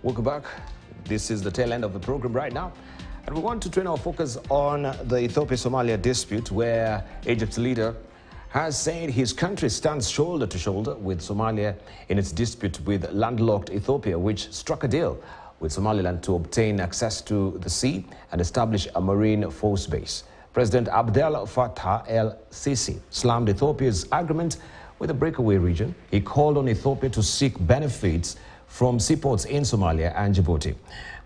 Welcome back. This is the tail end of the program right now. And we want to turn our focus on the Ethiopia-Somalia dispute, where Egypt's leader has said his country stands shoulder to shoulder with Somalia in its dispute with landlocked Ethiopia, which struck a deal with Somaliland to obtain access to the sea and establish a marine force base. President Abdel Fattah el-Sisi slammed Ethiopia's agreement with the breakaway region. He called on Ethiopia to seek benefits from seaports in Somalia and Djibouti,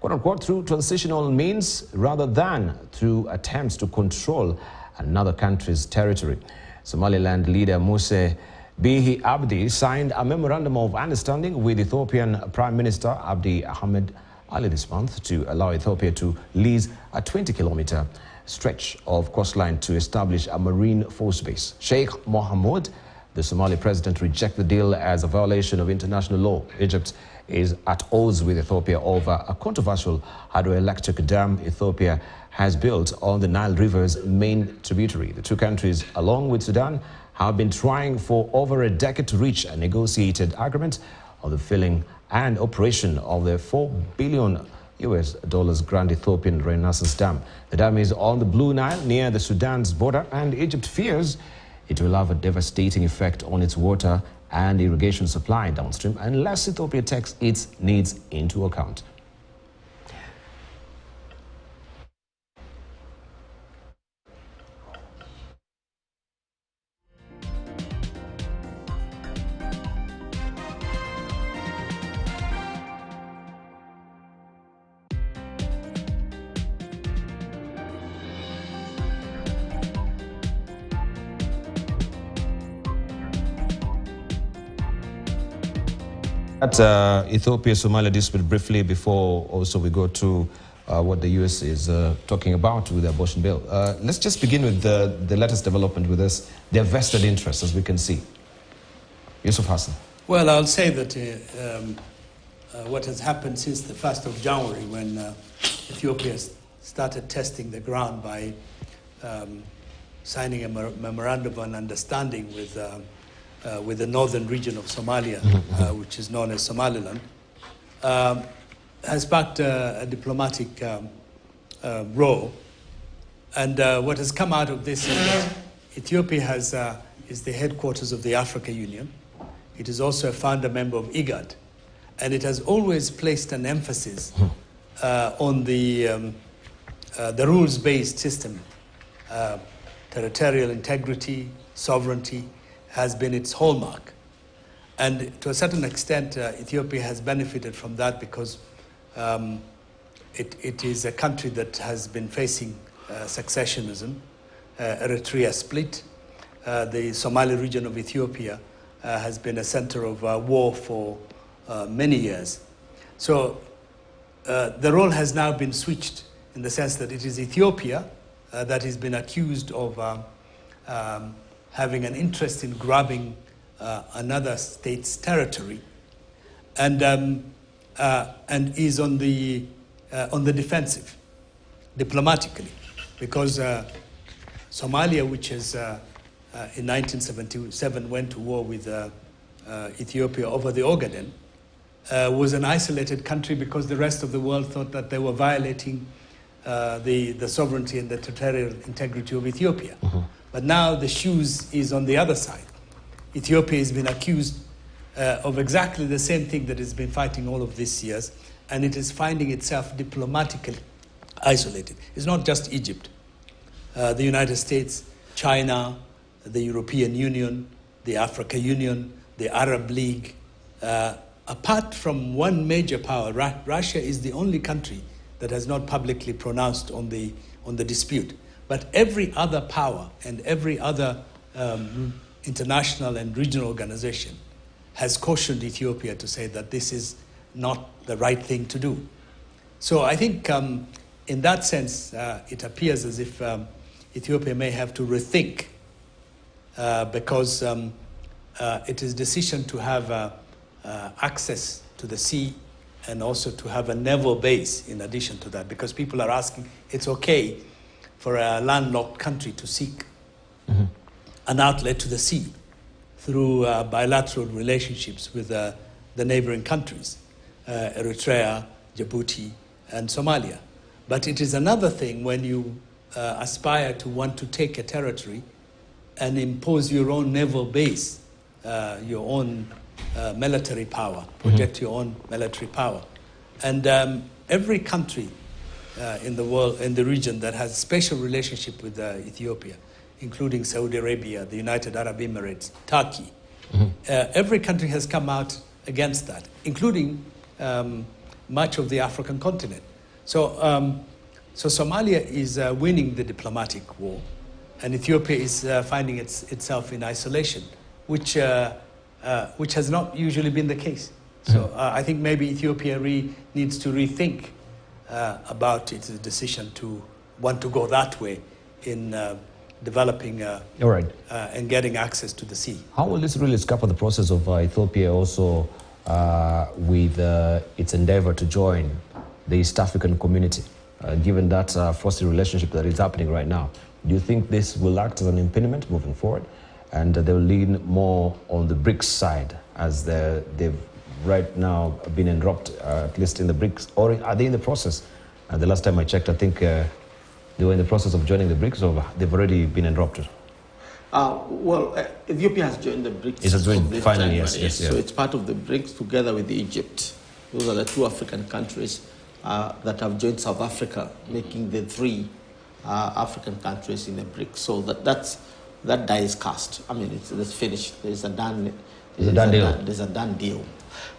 quote-unquote, through transitional means rather than through attempts to control another country's territory. Somaliland leader Muse Bihi Abdi signed a memorandum of understanding with Ethiopian Prime Minister Abiy Ahmed Ali this month to allow Ethiopia to lease a 20-kilometer stretch of coastline to establish a marine force base. Sheikh Mohammed, the Somali president, rejected the deal as a violation of international law. Egypt is at odds with Ethiopia over a controversial hydroelectric dam Ethiopia has built on the Nile River's main tributary. The two countries, along with Sudan, have been trying for over a decade to reach a negotiated agreement on the filling and operation of the $4 billion Grand Ethiopian Renaissance Dam. The dam is on the Blue Nile near the Sudan's border, and Egypt fears it will have a devastating effect on its water and irrigation supply downstream unless Ethiopia takes its needs into account. At Ethiopia-Somalia dispute briefly before also we go to what the U.S. is talking about with the abortion bill. Let's just begin with the latest development with this, their vested interests, as we can see. Yusuf Hassan. Well, I'll say that what has happened since the 1st of January, when Ethiopia started testing the ground by signing a memorandum of understanding with the northern region of Somalia, which is known as Somaliland, has sparked a diplomatic role. And what has come out of this is that Ethiopia is the headquarters of the African Union. It is also a founder member of IGAD. And it has always placed an emphasis on the rules-based system. Territorial integrity, sovereignty has been its hallmark. And to a certain extent, Ethiopia has benefited from that because it is a country that has been facing successionism, Eritrea split. The Somali region of Ethiopia has been a center of war for many years. So the role has now been switched in the sense that it is Ethiopia that has been accused of having an interest in grabbing another state's territory, and is on the defensive diplomatically, because Somalia, which has in 1977 went to war with Ethiopia over the Ogaden, was an isolated country because the rest of the world thought that they were violating the sovereignty and the territorial integrity of Ethiopia. But now the shoes is on the other side. Ethiopia has been accused of exactly the same thing that it's been fighting all of these years, and it is finding itself diplomatically isolated. It's not just Egypt. The United States, China, the European Union, the African Union, the Arab League. Apart from one major power, Russia is the only country that has not publicly pronounced on the dispute. But every other power and every other international and regional organization has cautioned Ethiopia to say that this is not the right thing to do. So I think in that sense, it appears as if Ethiopia may have to rethink because it is decision to have access to the sea and also to have a naval base in addition to that, because people are asking, it's okay for a landlocked country to seek an outlet to the sea through bilateral relationships with the neighboring countries. Eritrea, Djibouti, and Somalia. But it is another thing when you aspire to want to take a territory and impose your own naval base, your own military power, project your own military power. And every country in the world, in the region, that has special relationship with Ethiopia, including Saudi Arabia, the United Arab Emirates, Turkey, every country has come out against that, including much of the African continent. So, so Somalia is winning the diplomatic war, and Ethiopia is finding itself in isolation, which has not usually been the case. So I think maybe Ethiopia needs to rethink about its decision to want to go that way in developing and getting access to the sea. How will this really scupper the process of Ethiopia also with its endeavor to join the East African community, given that frosty relationship that is happening right now? Do you think this will act as an impediment moving forward, and they'll lean more on the BRICS side, as they've right now been enrolled, at least in the BRICS, or are they in the process? The last time I checked, I think they were in the process of joining the BRICS, or they've already been enrolled? Well, Ethiopia has joined the BRICS. It has joined finally, yes. So it's part of the BRICS together with Egypt. Those are the two African countries that have joined South Africa, making the three African countries in the BRICS. So that die is cast. I mean, it's finished. There's a done deal.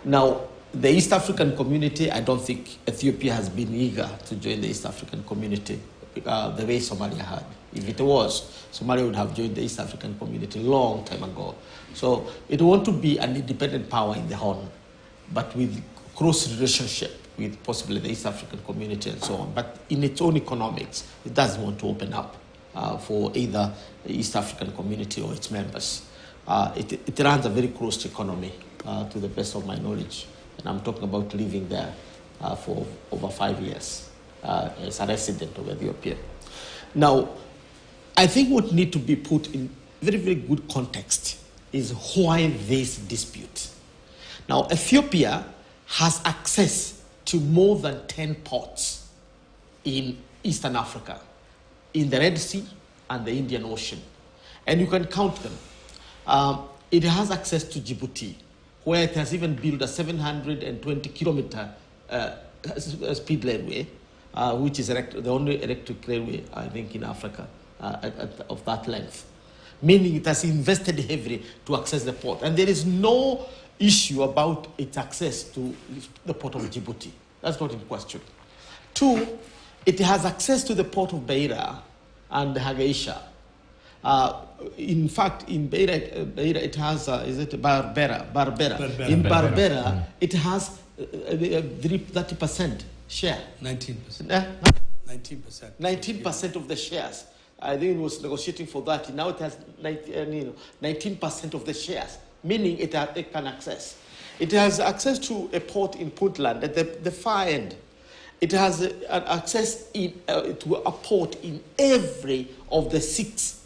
Now, the East African community, I don't think Ethiopia has been eager to join the East African community the way Somalia had. If it was, Somalia would have joined the East African community a long time ago. So it want to be an independent power in the Horn, but with close relationship with possibly the East African community and so on. But in its own economics, it doesn't want to open up for either the East African community or its members. It runs a very closed economy, to the best of my knowledge. And I'm talking about living there for over 5 years as a resident of Ethiopia. Now, I think what needs to be put in very, very good context is why this dispute. Now, Ethiopia has access to more than 10 ports in Eastern Africa, in the Red Sea and the Indian Ocean. And you can count them. It has access to Djibouti, where it has even built a 720-kilometer speed railway, which is the only electric railway, I think, in Africa of that length. Meaning it has invested heavily to access the port. And there is no issue about its access to the port of Djibouti. That's not in question. Two, it has access to the port of Beira and Hargeisa. In fact, in Beira it has, Barbera? In Barbera, it has 30% share. 19%. 19% of the shares. I think it was negotiating for that. Now it has 19% of the shares, meaning it can access. It has access to a port in Puntland at the far end. It has access to a port in every of the 6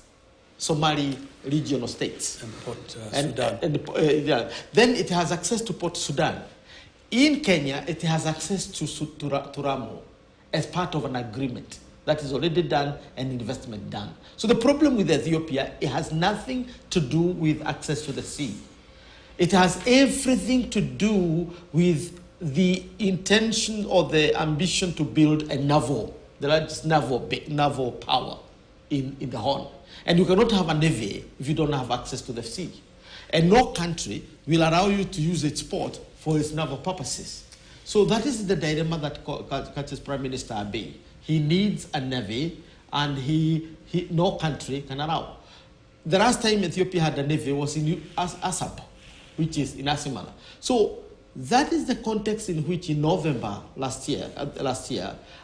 Somali regional states. And Port Sudan. Then it has access to Port Sudan. In Kenya, it has access to Ramu as part of an agreement that is already done and investment done. So the problem with Ethiopia, it has nothing to do with access to the sea. It has everything to do with the intention or the ambition to build a naval, the largest naval power in the Horn. And you cannot have a navy if you don't have access to the sea. And no country will allow you to use its port for its naval purposes. So that is the dilemma that catches Prime Minister Abiy. He needs a navy, and no country can allow. The last time Ethiopia had a navy was in Assab, which is in Asimala. So that is the context in which in November last year,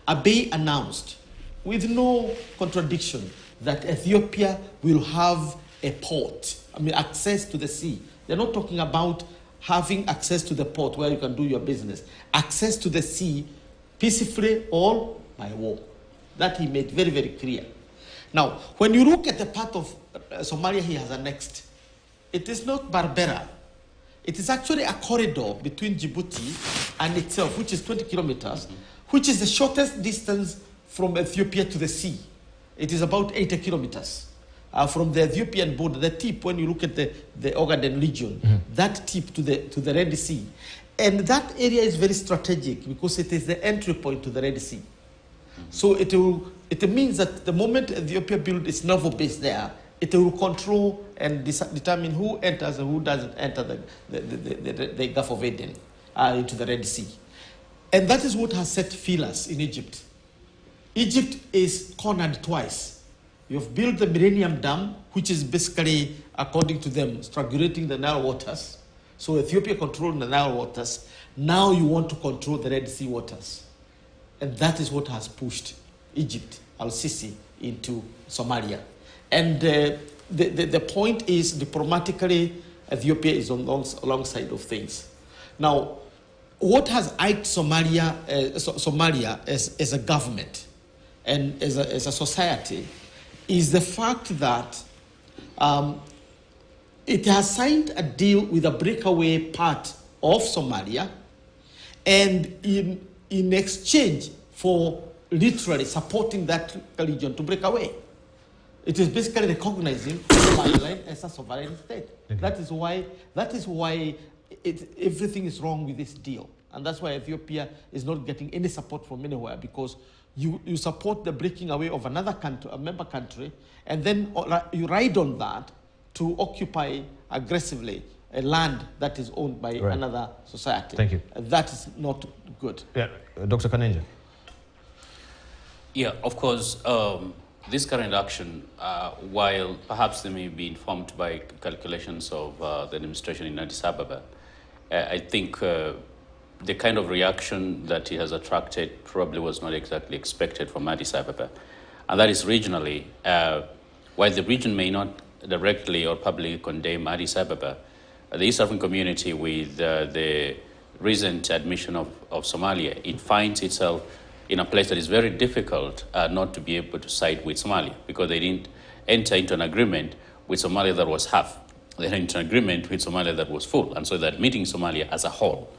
Abiy announced, with no contradiction, that Ethiopia will have a port, access to the sea. They're not talking about having access to the port where you can do your business. Access to the sea, peacefully or by war. That he made very, very clear. Now, when you look at the part of Somalia he has annexed, it is not Berbera. It is actually a corridor between Djibouti and itself, which is 20 kilometers, which is the shortest distance from Ethiopia to the sea. It is about 80 kilometers. From the Ethiopian border, the tip, when you look at the Ogaden region, that tip to the Red Sea. And that area is very strategic because it is the entry point to the Red Sea. So it means that the moment Ethiopia builds its naval base there, it will control and determine who enters and who doesn't enter the Gulf of Aden into the Red Sea. And that is what has set feelers in Egypt. Egypt is cornered twice. You've built the Millennium Dam, which is basically, according to them, strangulating the Nile waters. So Ethiopia controlled the Nile waters. Now you want to control the Red Sea waters. And that is what has pushed Egypt, al-Sisi, into Somalia. And the point is, diplomatically, Ethiopia is on the long side of things. Now, what has irked Somalia as a government and as a society is the fact that it has signed a deal with a breakaway part of Somalia, and in exchange for literally supporting that region to break away. It is basically recognizing Somaliland as a sovereign state. That is why everything is wrong with this deal. And that's why Ethiopia is not getting any support from anywhere, because you support the breaking away of another country, a member country, and then you ride on that to occupy aggressively a land that is owned by another society. Thank you. That is not good. Yeah, Dr. Kanenja. Yeah, of course, this current action, while perhaps they may be informed by calculations of the administration in Addis Ababa, I think the kind of reaction that it has attracted probably was not exactly expected from Addis Ababa. And that is regionally, while the region may not directly or publicly condemn Addis Ababa, the East African community, with the recent admission of Somalia, it finds itself in a place that is very difficult not to be able to side with Somalia, because they didn't enter into an agreement with Somalia that was half. They entered into an agreement with Somalia that was full, and so they're admitting Somalia as a whole.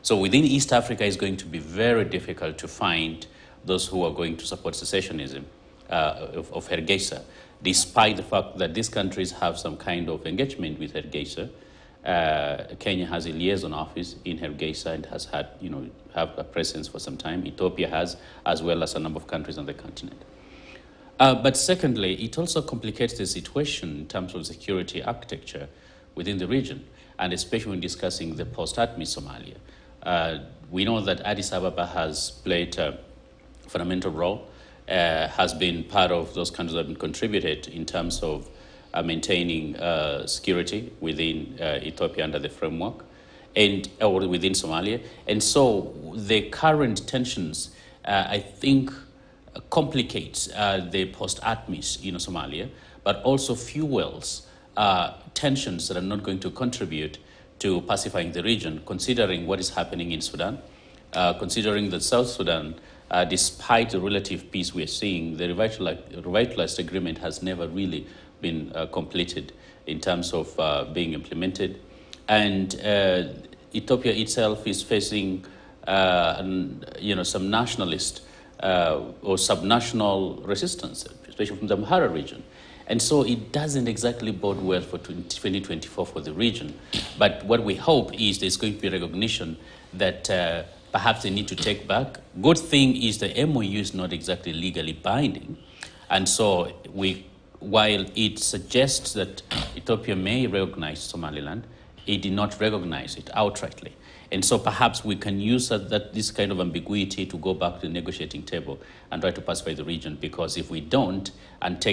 So within East Africa, it's going to be very difficult to find those who are going to support secessionism of Hargeisa, despite the fact that these countries have some kind of engagement with Hargeisa. Kenya has a liaison office in Hargeisa and has had, have a presence for some time. Ethiopia has, as well as a number of countries on the continent. But secondly, it also complicates the situation in terms of security architecture within the region, and especially when discussing the post-ATMIS Somalia. We know that Addis Ababa has played a fundamental role, has been part of those countries that have been contributed in terms of maintaining security within Ethiopia under the framework, or within Somalia. And so the current tensions, I think, complicates the post-ATMIS in Somalia, but also fuels tensions that are not going to contribute to pacifying the region, considering what is happening in Sudan, considering that South Sudan, despite the relative peace we are seeing, the revitalized agreement has never really been completed in terms of being implemented. And Ethiopia itself is facing some nationalist or subnational resistance, especially from the Amhara region. And so it doesn't exactly bode well for 2024 for the region. But what we hope is there's going to be recognition that perhaps they need to take back. Good thing is the MOU is not exactly legally binding. And so while it suggests that Ethiopia may recognize Somaliland, it did not recognize it outrightly. And so perhaps we can use this kind of ambiguity to go back to the negotiating table and try to pacify the region, because if we don't and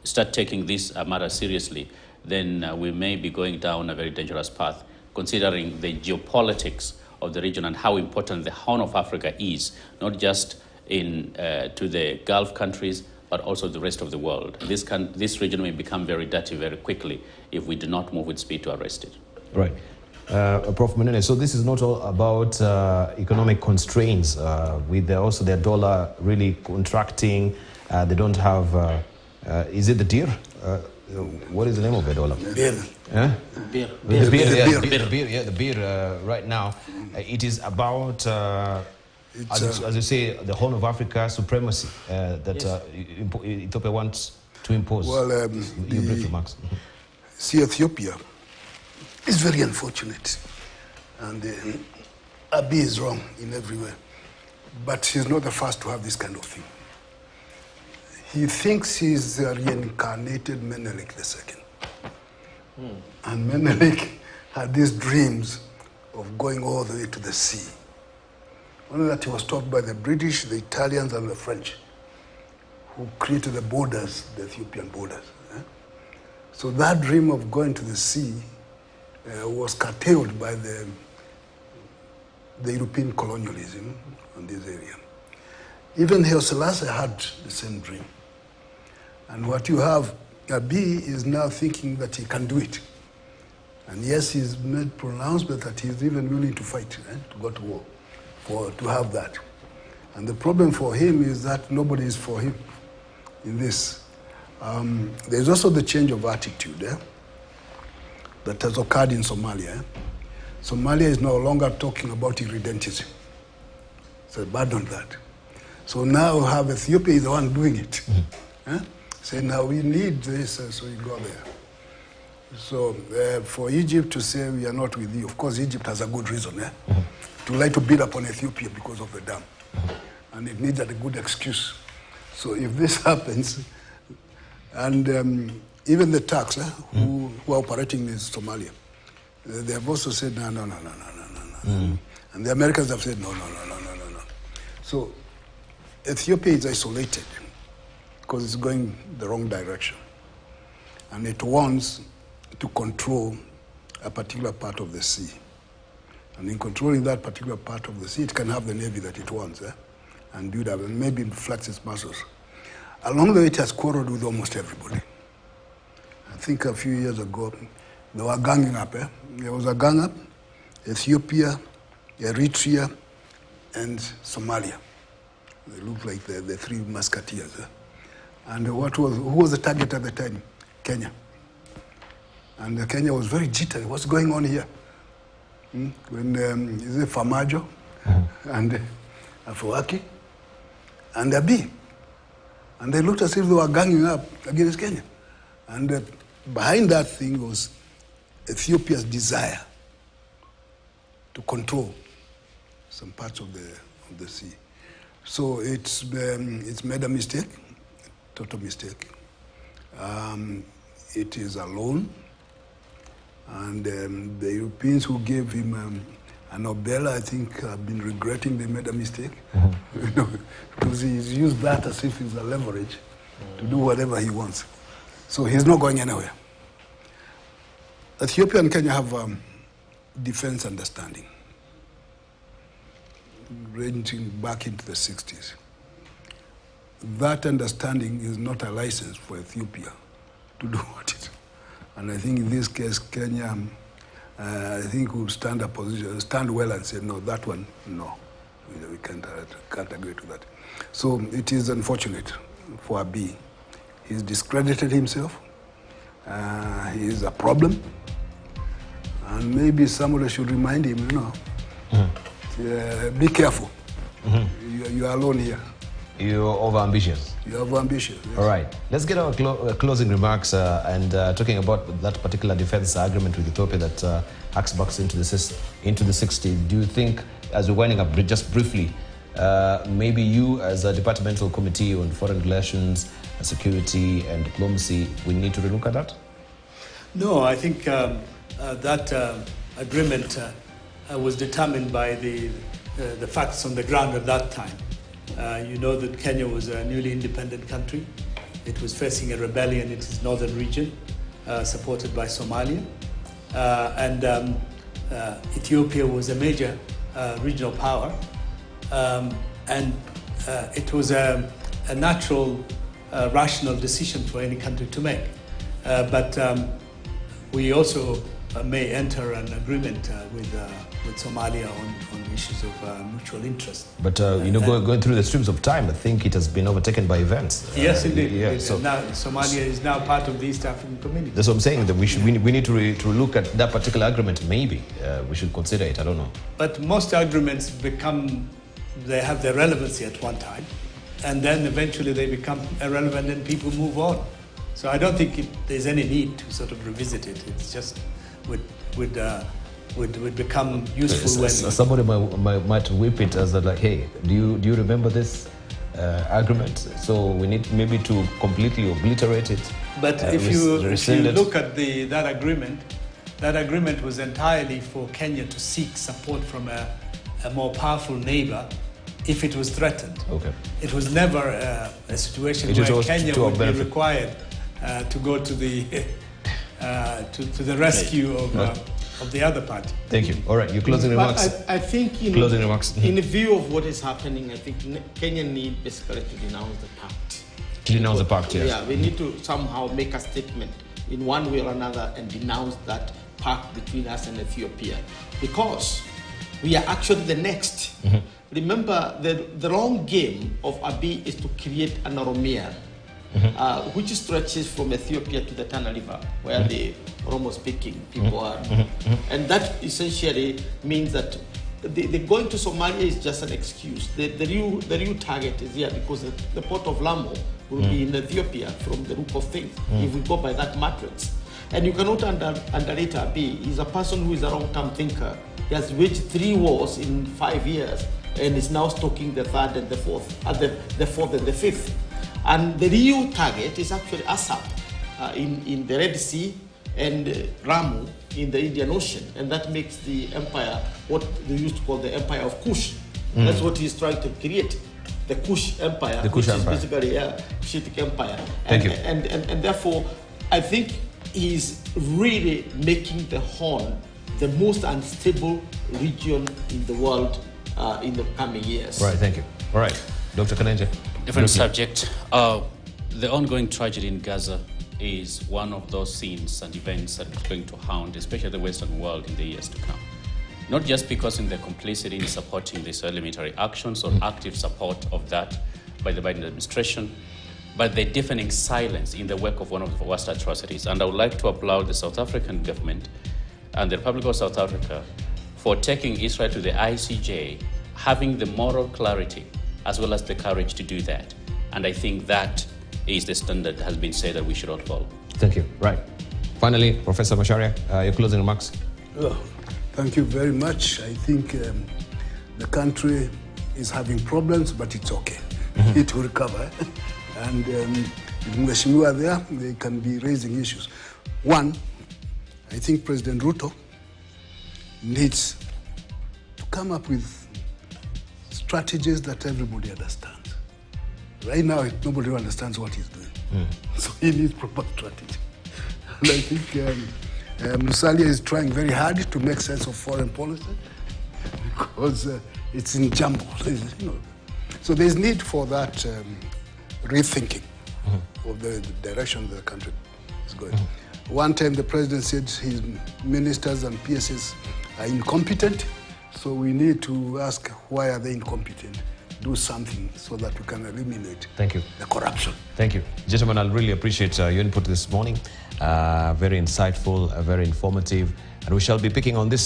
start taking this matter seriously, then we may be going down a very dangerous path, considering the geopolitics of the region and how important the Horn of Africa is, not just to the Gulf countries, but also the rest of the world. This region may become very dirty very quickly if we do not move with speed to arrest it. Right. Prof. Munene, so this is not all about economic constraints, with also their dollar really contracting. They don't have, is it the deer? what is the name of it, Ola? Beer. Huh? Beer. The beer, The yeah, beer. the beer, yeah, the beer right now. It is about, as you say, the whole of Africa supremacy that Ethiopia wants to impose. Well, Your brief remarks. see, Ethiopia is very unfortunate, and Abiy is wrong in every way. But he's not the first to have this kind of thing. He thinks he's a reincarnated Menelik II. And Menelik had these dreams of going all the way to the sea. Only that he was taught by the British, the Italians, and the French, who created the borders, the Ethiopian borders. So that dream of going to the sea was curtailed by the European colonialism on this area. Even Haile Selassie had the same dream. And what you have, Abiy is now thinking that he can do it. And yes, he's made pronouncement that he's even willing to fight, to go to war, to have that. And the problem for him is that nobody is for him in this. There's also the change of attitude that has occurred in Somalia. Somalia is no longer talking about irredentism. So abandon that. So now we have Ethiopia is the one doing it. Say now we need this, so you go there. So for Egypt to say we are not with you, of course Egypt has a good reason to like to beat up on Ethiopia because of the dam. And it needs a good excuse. So if this happens, and even the Turks who are operating in Somalia, they have also said no. And the Americans have said no. So Ethiopia is isolated because it's going the wrong direction. And it wants to control a particular part of the sea. And in controlling that particular part of the sea, it can have the navy that it wants and build up and maybe flex its muscles. Along the way, it has quarreled with almost everybody. I think a few years ago, they were ganging up. There was a gang up, Ethiopia, Eritrea, and Somalia. They looked like the three musketeers. And who was the target at the time? Kenya. And Kenya was very jittery. What's going on here? When is it Famajo and Afwaki and Abiy. And they looked as if they were ganging up against Kenya. And behind that thing was Ethiopia's desire to control some parts of the sea. So it's made a mistake, total mistake. It is alone. And the Europeans who gave him a Nobel, I think, have been regretting they made a mistake. Because he's used that as if it's a leverage to do whatever he wants. So he's not going anywhere. Ethiopia and Kenya have defense understanding, ranging back into the 60s. That understanding is not a license for Ethiopia to do what it. And I think in this case, Kenya, I think would stand well and say, no, that one, no. We can't agree to that. So it is unfortunate for Abiy. He's discredited himself. He is a problem. And maybe somebody should remind him, be careful. You are alone here. You're overambitious. You're overambitious. Yes. All right. Let's get our closing remarks and talking about that particular defense agreement with Ethiopia that hacks back into the 60s. Do you think, as we're winding up just briefly, maybe you as a departmental committee on foreign relations, security and diplomacy, we need to relook at that? No, I think that agreement was determined by the facts on the ground at that time. You know that Kenya was a newly independent country. It was facing a rebellion in its northern region, supported by Somalia. And Ethiopia was a major regional power. And it was a natural, rational decision for any country to make. But we also may enter an agreement with Somalia on issues of mutual interest. But going through the streams of time, I think it has been overtaken by events. Yes, indeed. Yeah, so now Somalia is now part of the East African community. that's what I'm saying. That we need to look at that particular agreement. Maybe we should consider it. I don't know. But most agreements they have their relevancy at one time, and then eventually they become irrelevant and people move on. So I don't think there's any need to sort of revisit it. It's just would become useful when somebody might whip it as like, hey, do you remember this agreement? So we need maybe to completely obliterate it. But if you look at that agreement was entirely for Kenya to seek support from a more powerful neighbor if it was threatened. Okay. It was never a situation where Kenya would be required to go to the rescue of the other party. Thank you. All right, your closing remarks. I think closing remarks. In view of what is happening, I think Kenya need basically to denounce the pact. To denounce the pact, yes. Yeah, we need to somehow make a statement in one way or another and denounce that pact between us and Ethiopia, because we are actually the next. Remember, the long game of Abiy is to create an Oromia, which stretches from Ethiopia to the Tana River, where the Oromo-speaking people are. And that essentially means that the going to Somalia is just an excuse. The real target is here because the port of Lamu will be in Ethiopia from the look of things, if we go by that matrix. And you cannot underrate Abiy. He's a person who is a long-term thinker. He has waged 3 wars in 5 years and is now stalking the third and the fourth, the fourth and the fifth. And the real target is actually Assad in the Red Sea and Ramu in the Indian Ocean. And that makes the empire what they used to call the Empire of Kush. That's what he's trying to create. The Kush Empire, which is basically a Cushitic empire. Thank you. And therefore, I think he's really making the Horn the most unstable region in the world in the coming years. Right, thank you. All right, Dr. Kanenje. Different subject. The ongoing tragedy in Gaza is one of those scenes and events that is going to haunt, especially the Western world, in the years to come. Not just because in their complicity in supporting the Israeli military actions or active support of that by the Biden administration, but the deafening silence in the wake of one of the worst atrocities. And I would like to applaud the South African government and the Republic of South Africa for taking Israel to the ICJ, having the moral clarity as well as the courage to do that. And I think that is the standard that has been said that we should all follow. Thank you. Right. Finally, Professor Macharia, your closing remarks. Oh, thank you very much. I think the country is having problems, but it's okay. It will recover. And if Mheshimiwa are there, they can be raising issues. One, I think President Ruto needs to come up with strategies that everybody understands. Right now, nobody understands what he's doing. So he needs proper strategy. And I think Musalia is trying very hard to make sense of foreign policy because it's in jumble. So there's need for that rethinking of the direction the country is going. One time the president said his ministers and PSs are incompetent, so we need to ask why are they incompetent? Do something so that we can eliminate the corruption. Thank you. Gentlemen, I really appreciate your input this morning. Very insightful, very informative, and we shall be picking on this